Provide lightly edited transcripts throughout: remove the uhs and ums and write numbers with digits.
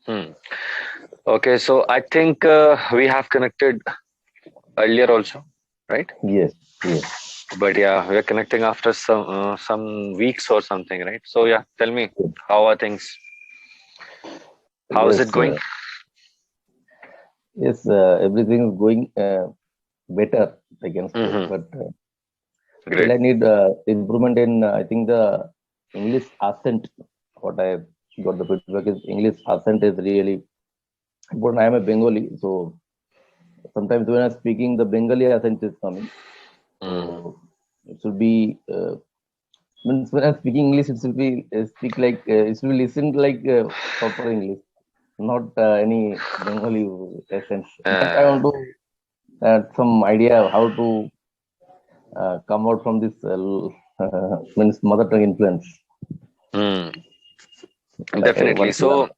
Hmm. Okay, so I think we have connected earlier also, right? Yes, yes, But yeah, we're connecting after some weeks or something, right? So yeah, tell me, how are things? How is it yes, going? yes. Everything is going better, I can say. Mm-hmm. But still, Great. I need improvement in. I think the English accent. What I got the feedback is English accent is really important. I am a Bengali, so sometimes when I'm speaking, the Bengali accent is coming. Mm. So it should be. Means when I'm speaking English, it should be speak like it should be listened like proper English, not any Bengali accent. Just I Uh, want to some idea of how to come out from this means mother tongue influence. mm, definitely. What's your So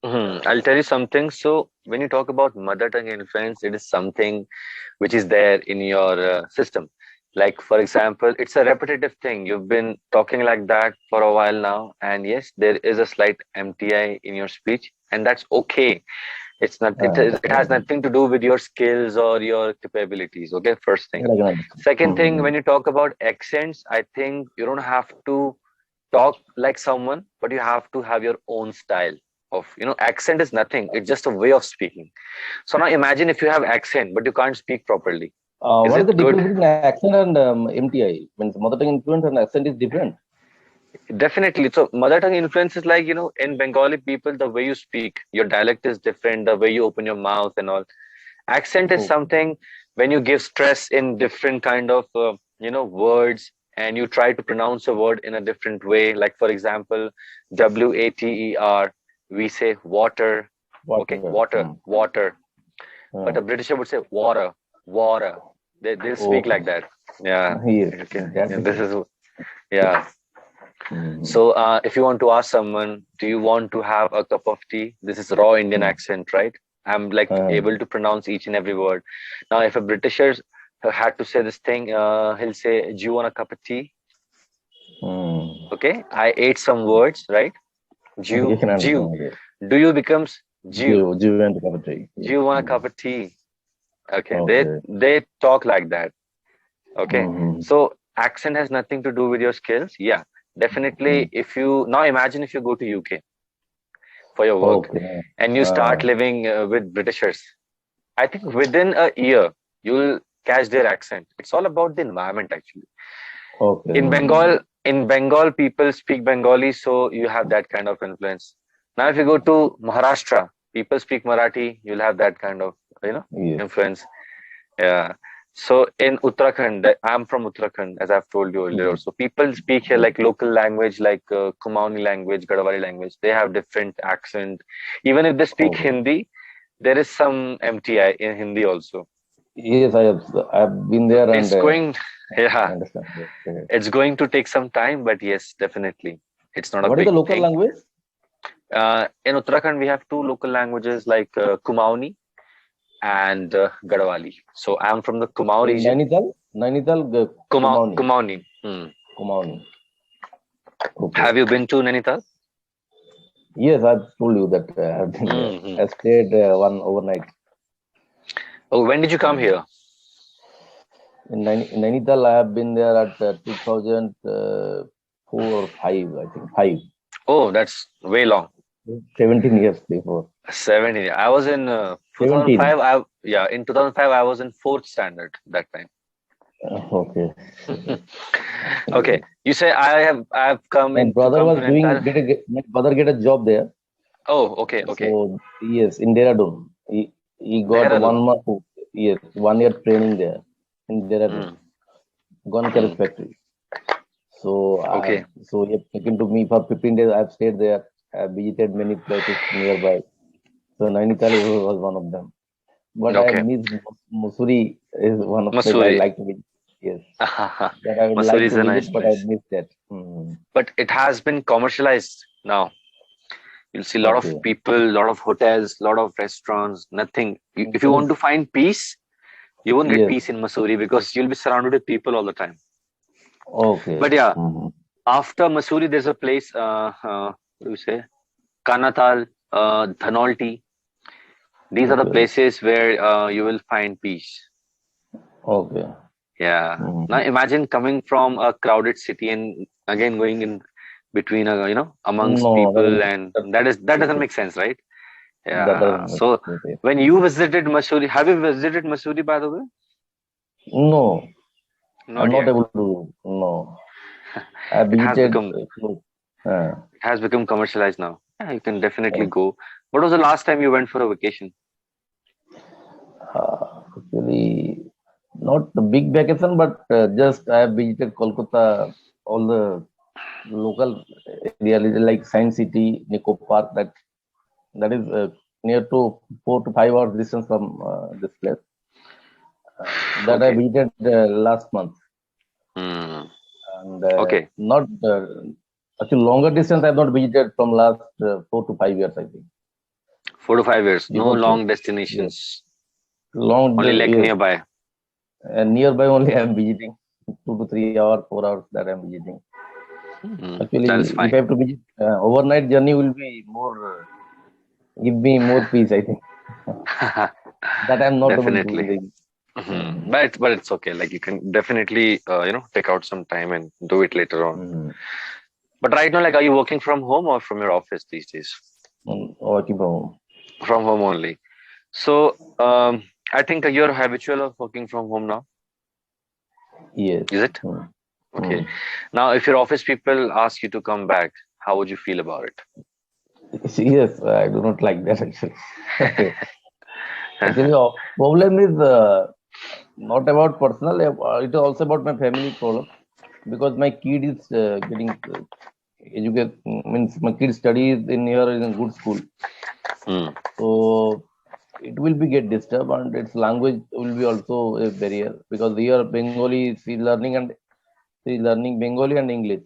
I'll tell you something. So when you talk about mother tongue influence, it is something which is there in your system. Like, for example, it's a repetitive thing. You've been talking like that for a while now, and yes, there is a slight MTI in your speech, and that's okay. It's not. It has nothing to do with your skills or your capabilities. Okay, first thing. that I can understand. Second thing, Hmm. when you talk about accents, I think you don't have to talk like someone, but you have to have your own style of, accent is nothing. It's just a way of speaking. So now imagine if you have accent, but you can't speak properly. Is What is the it difference good? between accent and MTI? Means mother tongue influence and accent is different. Definitely. So mother tongue influence is like, in Bengali people, the way you speak, your dialect is different, the way you open your mouth and all. Accent is Okay. something when you give stress in different kind of, words, and you try to pronounce a word in a different way. Like, for example, water, we say water. Okay, Water. water, water. But a Britisher would say water, water. They'll speak Okay. like that. Yeah. Yes, Okay. that Yeah, this different. is, yeah. Hmm. So, if you want to ask someone, do you want to have a cup of tea? This is raw Indian Hmm. accent, right? I'm like Uh, able to pronounce each and every word. Now, if a Britisher had to say this thing, he'll say, "Do you want a cup of tea?" hmm. Okay, I ate some words, right? You Jew, can Jew. understand. Yes. Do you becomes Jew? Jew and Kavatri. Do Yes. you want a Hmm. cup of tea? Okay, they Okay. they talk like that. Okay, Hmm. so accent has nothing to do with your skills. Yeah, Hmm. definitely. If you now imagine if you go to UK for your work Okay. and you start Uh, living with Britishers, I think within a year you'll catch their accent. It's all about the environment actually. okay. In Hmm. Bengal, in Bengal, people speak Bengali, so you have that kind of influence. Now, if you go to Maharashtra, people speak Marathi, you'll have that kind of Yes. influence. Yeah. So in Uttarakhand, I'm from Uttarakhand, as I've told you earlier. Hmm. Also, people speak here like local language, like Kumaoni language, Gadwali language. They have different accent. Even if they speak Okay. Hindi, there is some MTI in Hindi also. Yes, I've been So there and it's going, I yeah, understand. Yes. Yes. it's going to take some time, but yes, definitely, it's not a What is the big local thing. language? In Uttarakhand, we have two local languages like Kumaoni and Gadwali. So I'm from the Kumaon In region. Nainital, Kumaoni. Kumaoni. Hmm. Kumaoni. Okay. Have you been to Nainital? Yes, I've told you that I've been there. Hmm. I stayed one overnight. Oh, when did you come here? In Nainital, I have been there at 2004 or 5, I think. 5. Oh, that's way long. 17 years before. 17. I was in 2005. 17. Yeah, in 2005, I was in fourth standard that time. Okay. Okay, you say I have come My in to brother come to was doing Nainital. my brother get a job there. Oh, okay, okay. So yes, in Dehradun, he got Dehradun. 1 month. Yes, 1 year training there in Dehradun, Hmm. gun carriage Hmm. factory. So Okay, he have taken to me for 15 days. I've stayed there. I visited many places nearby. So Nainital was one of them. But I okay. miss Mussoorie is one of place I Mussoorie. like to visit. Yes, that I would Mussoorie like is to a visit, nice but I place, missed that. Hmm. but it has been commercialized now. You'll see a lot of Okay. people, a lot of hotels, a lot of restaurants. Nothing. If you want to Means find peace, you won't get yes. peace in Mussoorie because you'll be surrounded with people all the time. Okay. But yeah, Hmm. after Mussoorie, there's a place. What do you say? Kanatal. Dhanolti. These are the Okay. places where you will find peace. Okay. Yeah. Now Mm. imagine coming from a crowded city and again going in between, amongst No, people, and that, that yes, doesn't yes, make sense, right? that Yeah. doesn't make So sense. Yes. when you visited Missouri, have you visited Missouri by the way? No, I'm Not not yet. able to. No, I It has visited. become So, uh, it has become commercialized now. Yeah, you can definitely uh, go. What was the last time you went for a vacation? Actually, not the big vacation, but just I have visited Kolkata, all the local area like Science City, Nico Park. That is near to 4 to 5 hours distance from this place. That I Okay. visited last month, Hmm. and Okay. not actually longer distance. I have not visited from last 4 to 5 years, I think, 4 to 5 years. No because long yes, destinations. long Only like yes, nearby. and nearby only I am visiting 2 to 3 hours, 4 hours that I am visiting. Hmm. That is Actually, if I fine. have to visit, overnight journey will be more, give me more peace, I think. That I'm not able to. Definitely. Mm, But it's okay. Like you can definitely take out some time and do it later on. mm, But right now, like, are you working from home or from your office these days? working from home. From home only. So I think you're habitual of working from home now. Yes. Is it? Mm, Okay. mm. Now, if your office people ask you to come back, how would you feel about it? Yes, I do not like that actually. Uh-huh. Actually, problem is not about personal. It is also about my family problem because my kid is getting educate means my kid studies in here in a good school. Hmm. So it will be get disturbed and its language will be also a barrier because here Bengali is she learning Bengali and English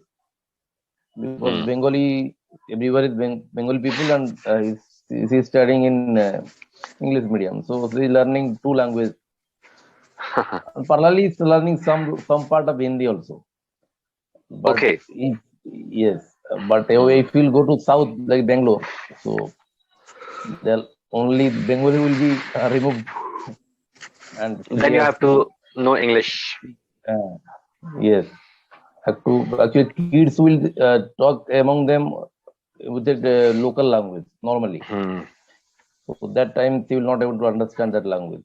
because Hmm. Bengali everywhere is Bengali people and she's studying in English medium. So she's learning two languages and parallelly is learning some part of Hindi also. But Okay. yes, but Hmm. if you'll go to south like Bangalore, so there only Bengali will be removed and Then she you has have to to know English. uh, yes have to actually kids will talk among them with the local language normally. Hmm. So that time they will not able to understand that language.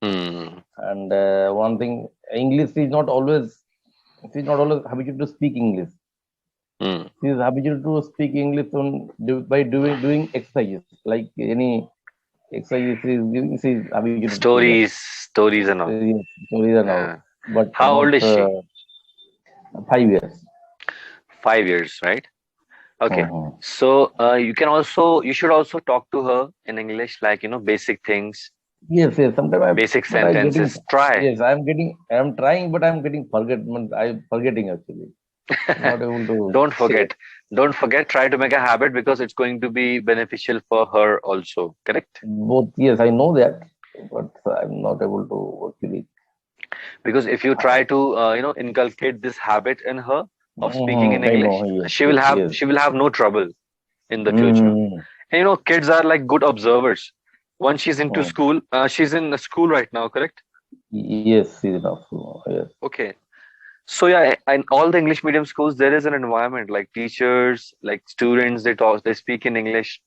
Hmm. And one thing, English is not always she is not always habituated to speak English. Hmm. She is habituated to speak English by doing exercises like any exercise she is giving. She is habituated to that. Stories and all. Stories and all, Yeah. but How not old is she? 5 years. 5 years, right? Okay. Mhm. So you should also talk to her in English, like, basic things, Yes, yes. Sometimes basic but I getting, sentences. Try. yes, I'm trying, but I'm getting I'm forgetting actually. I'm not able to Don't say forget. Don't forget. Try to make a habit because it's going to be beneficial for her also. Correct? both. Yes, I know that, but I'm not able to actually. Because if you try to, inculcate this habit in her of speaking in I English, know. Yes, she will yes, have yes. she will have no trouble in the future. Mm-hmm. And kids are like good observers. Once she's into Mm. school, she's in the school right now, correct? Yes, enough. Yes. Okay. So yeah, in all the English medium schools, there is an environment like teachers, like students, they speak in English.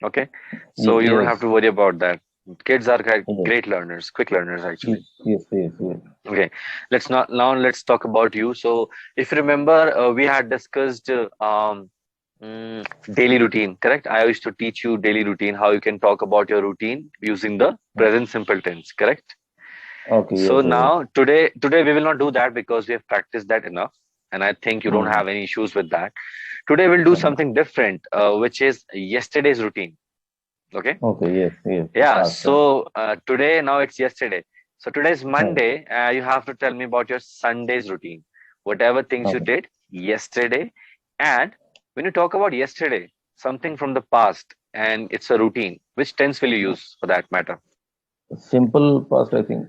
Okay. So you don't have Yes. to worry about that. Kids are Yes. great learners, quick learners actually. Yes. Yes. Yes. Yes. Okay. Let's talk about you. So if you remember, we had discussed daily routine, correct? I used to teach you daily routine, how you can talk about your routine using the present simple tense, correct? Okay. So Yes. Yes. now today we will not do that because we have practiced that enough, and I think you don't Mm. have any issues with that. Today we'll do Mm. something different, which is yesterday's routine. Okay? Okay. Yes. Yes. Yeah. Past tense. So today now it's yesterday. So today is Mm. Monday. You have to tell me about your Sunday's routine, whatever things you Okay. did yesterday, and when you talk about yesterday, something from the past, and it's a routine. Which tense will you use for that matter? Simple past, I think.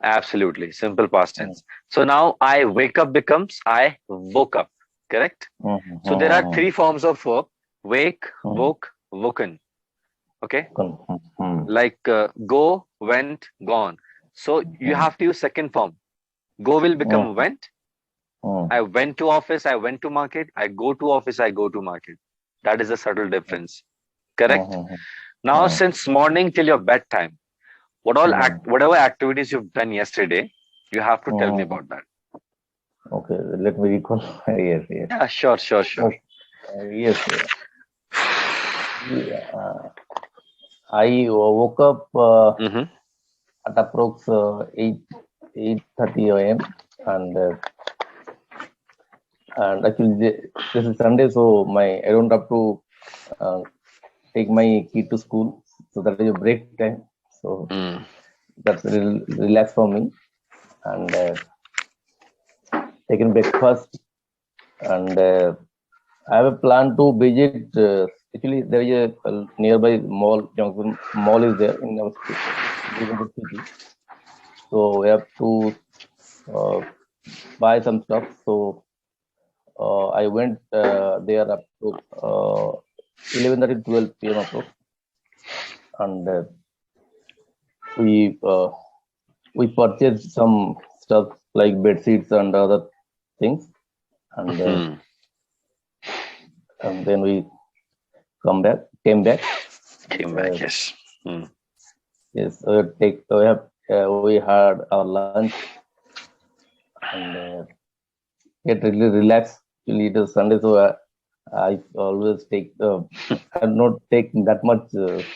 Absolutely. Simple past Mm. tense. So now I wake up becomes I woke up. Correct? Mm. So there are Mm. three forms of work: wake, Mm. woke, woken. Okay, Hmm. like go, went, gone. So you Hmm. have to use second form. Go will become Hmm. went. Hmm. I went to office, I went to market. I go to office, I go to market. That is a subtle difference. Correct? Hmm. Now, Hmm. since morning till your bedtime, Hmm. whatever activities you've done yesterday, you have to tell me Hmm. about that. Okay, let me recall. Yes, yes. Yeah, sure, sure, sure. Okay. Yes. Uh, I woke up Mm-hmm. at approx 8:30 a.m. and actually this is Sunday, so my I don't have to uh, take my kid to school, so that is a break time. So Mm. that's relax for me, and taking breakfast, and I have a plan to visit. Actually, there is a nearby mall. Johnson Mall is there in our neighborhood city, so we have to uh, buy some stuff. So I went there up to 11:30 12 p.m. approx, and we uh, we purchased some stuff like bed sheets and other things, and Hmm. then we came back, and Came back, yes. Hmm. yes, we had our lunch, and get really relaxed. Actually, it is Sunday, so I always I not take that much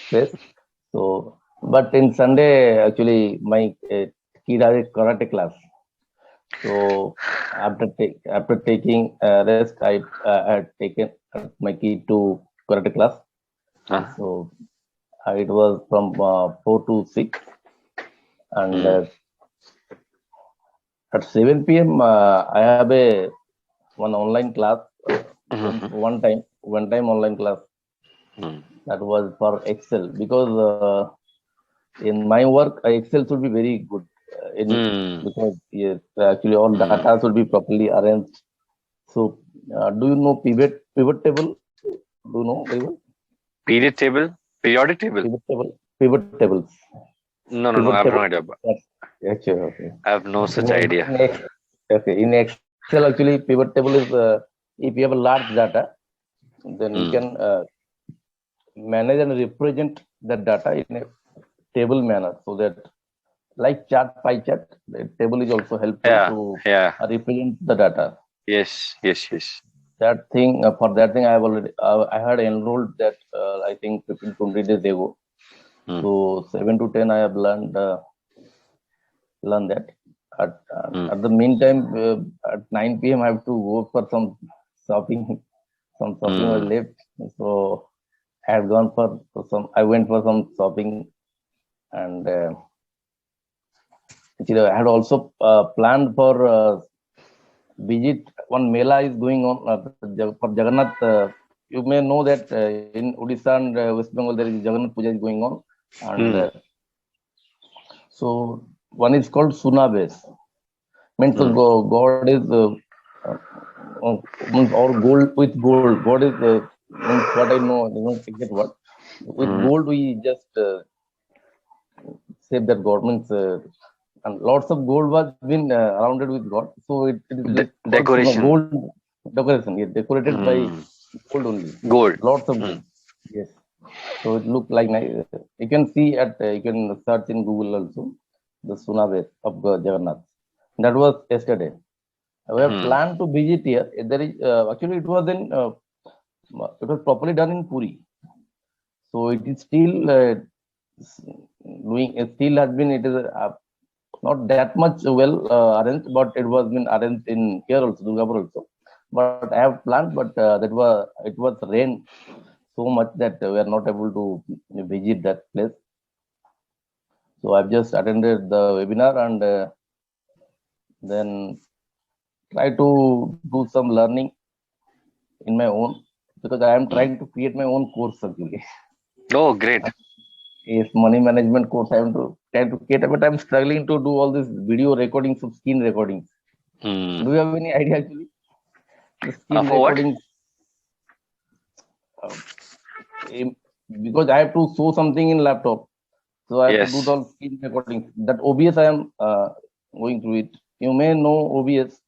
stress. So, but in Sunday, actually, my kid has a karate class. So after taking rest, I had taken my kid to karate class. Uh, So it was from 4 to 6, and hmm. at 7 p.m. I have a one online class, Mhm. one time online class Hmm. that was for Excel, because in my work Excel should be very good in Hmm. because yes, actually all Hmm. data should be properly arranged. So do you know pivot table? Do you know very well? Period table, periodic table. Pivot tables, No, no, no. pivot I have no table. idea. Yes, actually, okay. I have no In, such idea. in Ex- okay, in Excel actually pivot table is if you have a large data, then you can Hmm. manage and represent that data in a table manner, so that like chart pie chart, the table is also helpful to Yeah, yeah. represent the data. Yes, yes, yes. That thing For that thing I had enrolled that I think 15 20 days ago. Hmm. So 7 to 10 I have learned that. Hmm. At the meantime, at 9 p.m. I have to go for some shopping. Some shopping was Hmm. left, so I had gone for some. I went for some shopping, and actually I had also planned for visit one mela is going on for Jagannath. You may know that in Odisha and West Bengal there is Jagannath Puja is going on, and Hmm. so one is called Sunabes. Means Hmm. God is uh, means or gold with gold. God is means what I know. I don't exact what. With Hmm. gold we just save that God means. And lots of gold was been surrounded with God, so it is like called Decoration. gold decoration. Yeah, decorated by Hmm. gold only. Gold. Lots of Hmm. gold. Yes. So it looked like nice. You can see you can search in Google also the Sunabes of Jagannath. That was yesterday. We have Hmm. planned to visit here. There is actually it was properly done in Puri. So it is still doing. Still has been. It is not that much well arranged, but it was been arranged in here also, Durgapur also. But I have planned, but it was rain so much that we are not able to visit that place. So I've just attended the webinar, and then try to do some learning in my own, because I am Hmm. trying to create my own course actually. Oh, great. Is money management course I am trying to create, but I'm struggling to do all this video recordings of screen recordings. Hmm. Do you have any idea actually? The screen For what? recordings, uh, im- because I have to show something in laptop, so I have to do Yes. the screen recording. That OBS I am going through it. You may know OBS.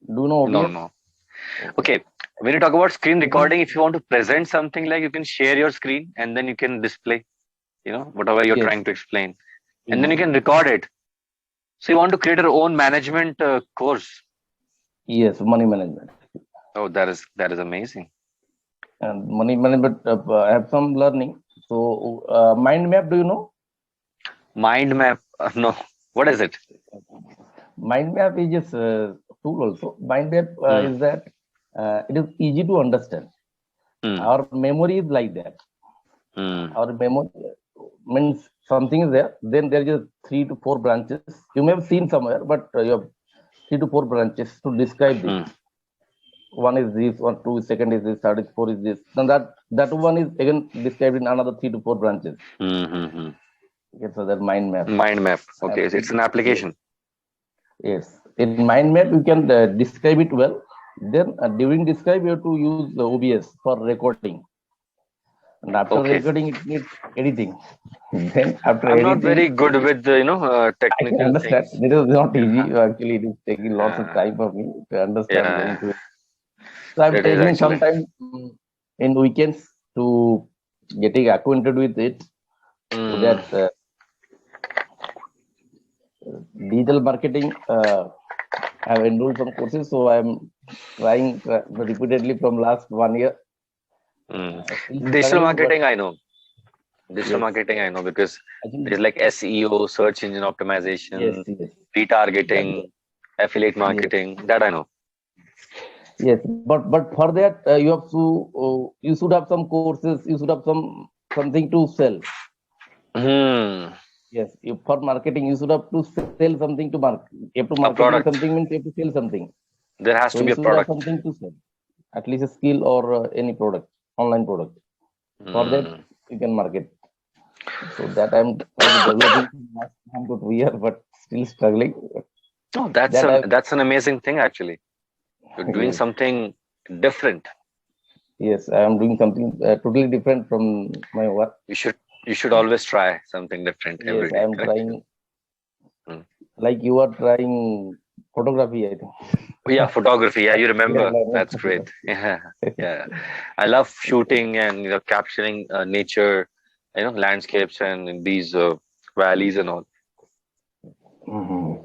Do you know No, no, OBS? no. Okay. Okay. When you talk about screen OBS. recording, if you want to present something, like you can share your screen and then you can display, whatever you're Yes. trying to explain, and then you Easy. can record it. So you want to create your own management course. Yes. Money management. Oh, that is amazing. And money management. I have some learning. So mind map. Do you know? Mind map. No. What is it? Mind map is just a tool also. Mind map Hmm. is that it is easy to understand. Hmm. Our memory is like that. Hmm. Our memory means something is there. Then there is 3 to 4 branches. You may have seen somewhere, but you have 3 to 4 branches to describe this. Hmm. One is this, one, two, second is this, third is four is this. Then that one is again described in another 3 to 4 branches. Hmm. Hmm. Hmm. Okay, so that mind map. Mind map. Okay, so it's an Yes, application. yes. In mind map, you can describe it well. Then during describe, you have to use the OBS for recording. And after Okay. recording, it needs editing. Then after I'm not very editing, good with the I can technical understand. things. It is not easy. Actually, it is taking lots of Uh, time for me to understand yeah, going to it. So I'm it is taking actually. some time in weekends to getting acquainted with it so Hmm. that digital marketing I've enrolled some courses. So I'm trying repeatedly from last 1 year. Hmm. Still Digital struggling, but marketing, I know. Digital yes, marketing, I know because actually, there's like SEO, search engine yes, optimization, yes, that retargeting, affiliate yes, marketing. That I know. yes. But for that you have to you should have some courses. You should have something to sell. Hmm. Yes, for marketing, you should have to sell something to market. You have to A marketing product. something means you have to sell something. There has So to you be a should have product. something to sell, at least a skill or any product, online product. For that, Hmm. you can market. So that I'm also developing from last 1 to 2 years, but still struggling. No, that's That an I that's an amazing thing actually. You're doing yes, something different. yes, I am doing something totally different from my work. You should always try something different every Yes, I day. am Correct? trying Hmm. like you are trying photography, I think. Yeah, photography. Yeah, you We are remember. learning That's great. photography. Yeah, yeah. I love shooting and capturing nature, landscapes and these valleys and all. Mhm.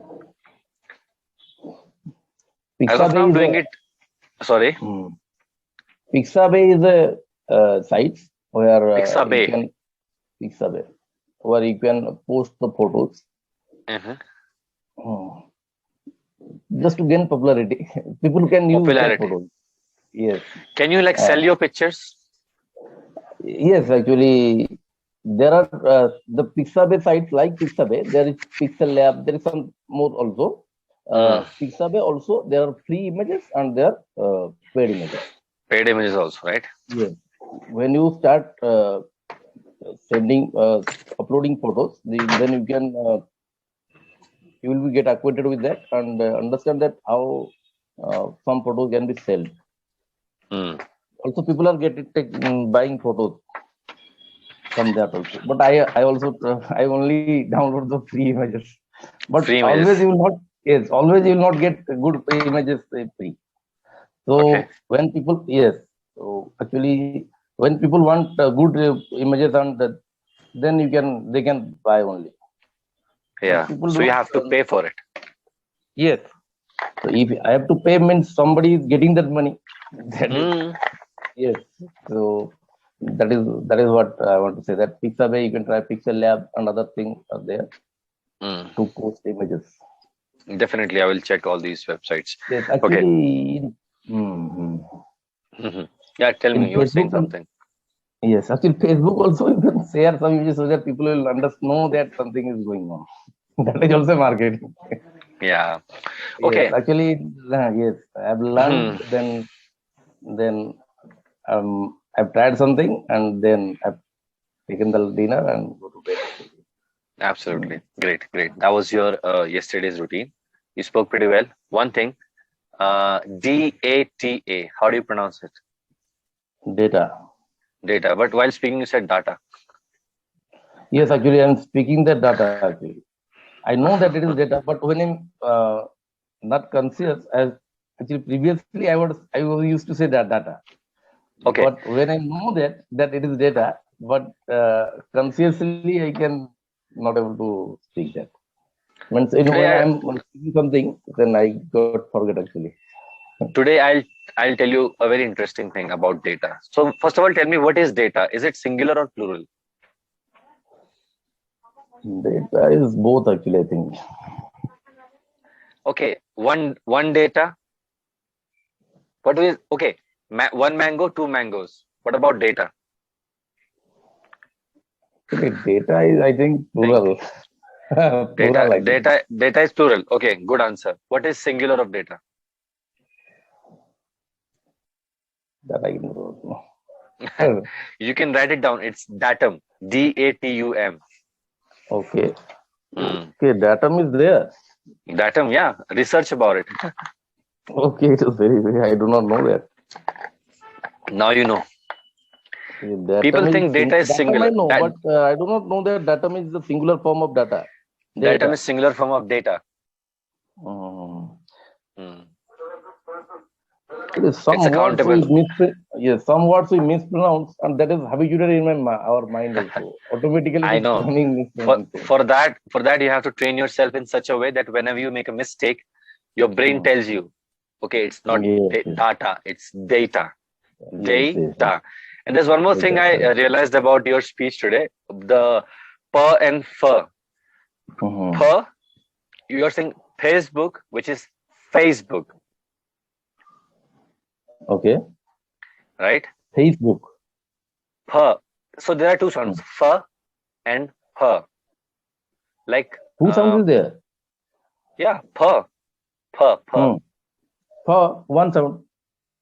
As of Pixabay now, I'm is doing a it. Sorry, Pixabay is a site where you Pixabay. can Pixabay where you can post the photos Uh-huh. uh, just to gain popularity. People can use that Popularity. photos. Yes, Can you like uh, sell your pictures? yes. Actually, there are the Pixabay sites like Pixabay. There is Pixel Lab. There is some more also. Hmm. Pixabay also there are free images and there are paid images. Paid images also, right? Yes. When you start sending uploading photos, then you can you will be get acquainted with that and understand that how some photos can be sold. Hmm. Also, people are buying photos from that also. But I also I only download the free images. But Free always images. you will not yes always you will not get good images free. So Okay. when people yes so actually when people want good images and then they can buy only. But Yeah. people So do you not. have to pay for it. Yes. So if I have to pay means somebody is getting that money. That is Hmm. yes. So that is what I want to say. That Pixabay you can try Pixel Lab and other things are there Hmm. to post images. Definitely, I will check all these websites. Yes, Okay. actually mhm. Hmm. Yeah, tell In me. You were saying Facebook something. yes, actually Facebook also you can share some images so that people will understand know that something is going on. That is also marketing. Yeah. Yes, Okay. actually yes, I've learned Hmm. then I've tried something and then I've taken the dinner and go to bed. Absolutely. Mm. Great. Great. That was your yesterday's routine. You spoke pretty well. One thing. DATA. How do you pronounce it? Data. Data. But while speaking, you said data. Yes, actually, I'm speaking that data actually. I know that it is data, but when I'm not conscious, as actually previously I was used to say that data, Okay. but when I know that it is data, but consciously I can not able to speak that. Means Today, when I, I'm speaking something, then I got forget actually. today I'll tell you a very interesting thing about data. So first of all, tell me what is data? Is it singular or plural? Data is both actually. I think Okay, one data. What is okay? One mango, two mangoes. What about data? actually data is I think Think. plural, Data, plural actually. data is plural. Okay, good answer. What is singular of data? That I know. You can write it down. It's datum. Datum. Okay, Hmm. okay, datum is there. Datum, yeah. Research about it. Okay, it is very. I do not know that. Now you know. Datum People is think data is datum I singular. know, but I do not know that datum is the singular form of data. Datum Data. is singular form of data. Um, Hmm. It's some words we accountable. yes, some words we mispronounce, and that is habituated in our mind also. Automatically, it I is know. coming For mispronunciation. for that for that you have to train yourself in such a way that whenever you make a mistake, your brain Hmm. tells you, okay, it's not Yes, yes, data, it's data. yes, yes, yes. Data. And there's one more thing Data, I correct. realized about your speech today. The per and fur. Mhm. Per, you're saying Facebook, which is Facebook, Okay. right? Facebook. Per. So there are two Hmm. sounds, fur and per. Like, Two sounds is there. yeah, per, per, per, Hmm. For one sound,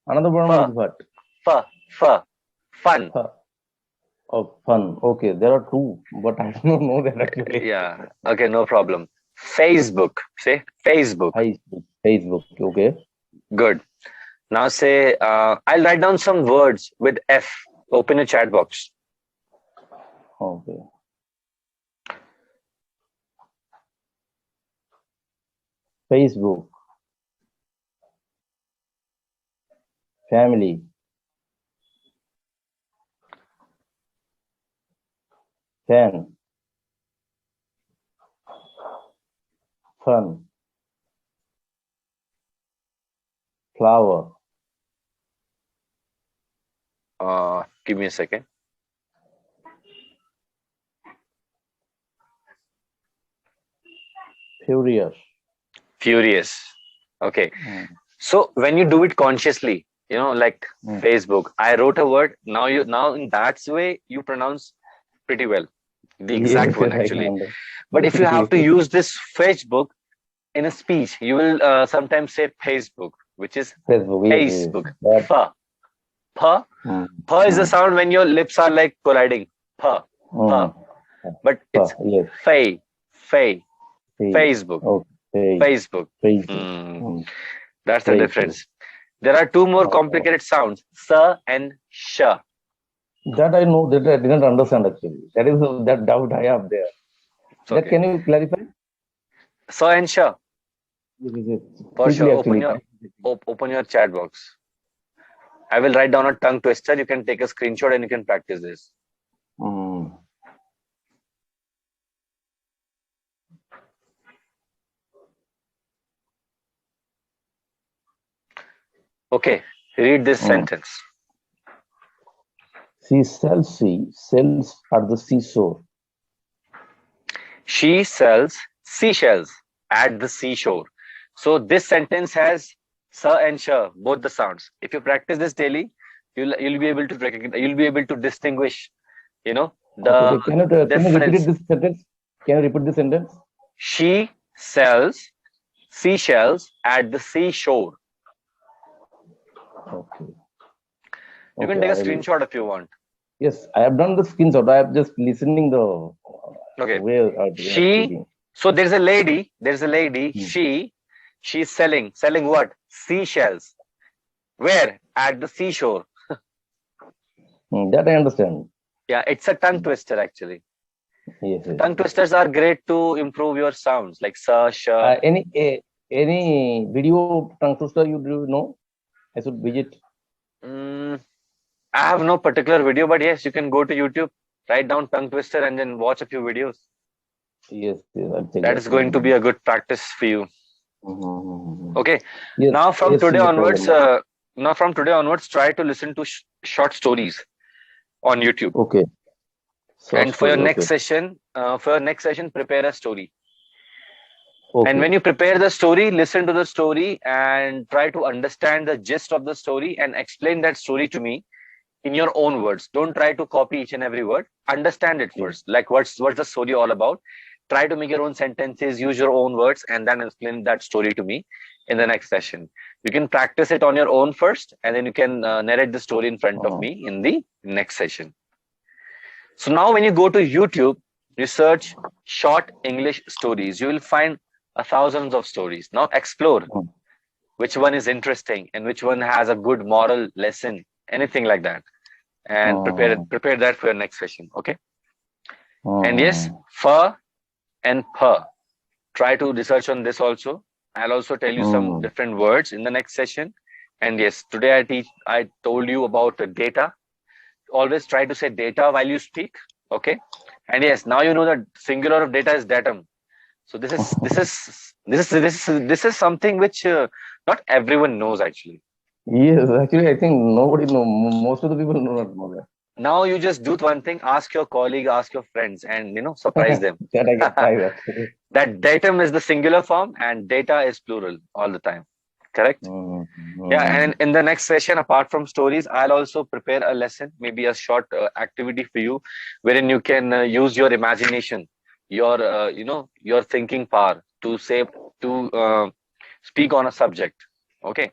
another one fur, is what? fur, fur, fun. For. Oh, fun. Okay, there are two, but I don't know that actually. Yeah. Okay, no problem. Facebook. Say Facebook. Facebook. Facebook. Okay. Good. Now say, I'll write down some words with F. Open a chat box. Okay. Facebook. Family. Fan. Fun. Flower. Give me a second. Furious. Furious. Okay. Hmm. So when you do it consciously, like Hmm. Facebook, I wrote a word. Now in that way you pronounce pretty well, the exact Yes, one yes, I can actually. understand. But if you have to Yes. use this Facebook in a speech, you will sometimes say Facebook, which is Facebook. Yes, yes. Facebook. But Fa. Pa. hmm. Pa is the Hmm. sound when your lips are like colliding. Pa. Hmm. Pa. But it's Yes. Fay. Fay. Face. Facebook. Okay. Facebook. Facebook. Hmm. Hmm. That's the Facebook. difference. There are two more Oh, complicated sounds, sa and sha. that I know that I didn't understand actually. That is that doubt I have there. It's That okay. can you clarify? Sa and sha. Yes, yes, yes. For sure. Quickly actually. Open your chat box. I will write down a tongue twister. You can take a screenshot and you can practice this. Hmm. Okay. Read this Hmm. sentence. She sells at the seashore. She sells seashells at the seashore. So this sentence has sa and sha, both the sounds. If you practice this daily, you'll be able to recognize, you'll be able to distinguish, Okay, the okay. Can you repeat difference. this sentence? Can you repeat this sentence? She sells seashells at the seashore. Okay. You Okay, can take a I will. screenshot if you want. Yes, I have done the screenshot. I have just listening the Okay. way they are She, speaking. so there's a lady, Hmm. she's selling what? Seashells. Where? At the seashore. That I understand. Yeah, it's a tongue twister actually. Yes, So yes. tongue twisters are great to improve your sounds, like sa, sh. Any video tongue twister you do know? I should visit. Mm, I have no particular video, but yes, you can go to YouTube, write down tongue twister, and then watch a few videos. Yes, yes, I'll check That that. is going to be a good practice for you. Mhm. Okay. Yes, Now from yes, today no problem. onwards, try to listen to short stories on YouTube. Okay, short And story. Okay, for your next session, prepare a story. And when okay. you prepare the story, listen to the story and try to understand the gist of the story and explain that story to me in your own words. Don't try to copy each and every word. Understand it Yes. first. Like what's the story all about? Try to make your own sentences, use your own words, and then explain that story to me in the next session. You can practice it on your own first, and then you can narrate the story in front of Uh, me in the next session. So now when you go to YouTube, you search short English stories, you will find thousands of stories. Now explore uh, which one is interesting and which one has a good moral lesson, anything like that. And uh, prepare that for your next session. Okay. And yes, uh, fur and per. Try to research on this also. I'll also tell you some uh, different words in the next session. And yes, today I told you about the data. Always try to say data while you speak. Okay. And yes, now you know that singular of data is datum. So this is something which not everyone knows actually. yes, actually, I think nobody know. Most of the people do not know that. Now you just do one thing, ask your colleague, ask your friends, and surprise them. That I can try that. That datum is the singular form and data is plural all the time. Correct? Yeah, and in the next session, apart from stories, I'll also prepare a lesson, maybe a short activity for you, wherein you can use your imagination, your your thinking power to say to speak on a subject. Okay.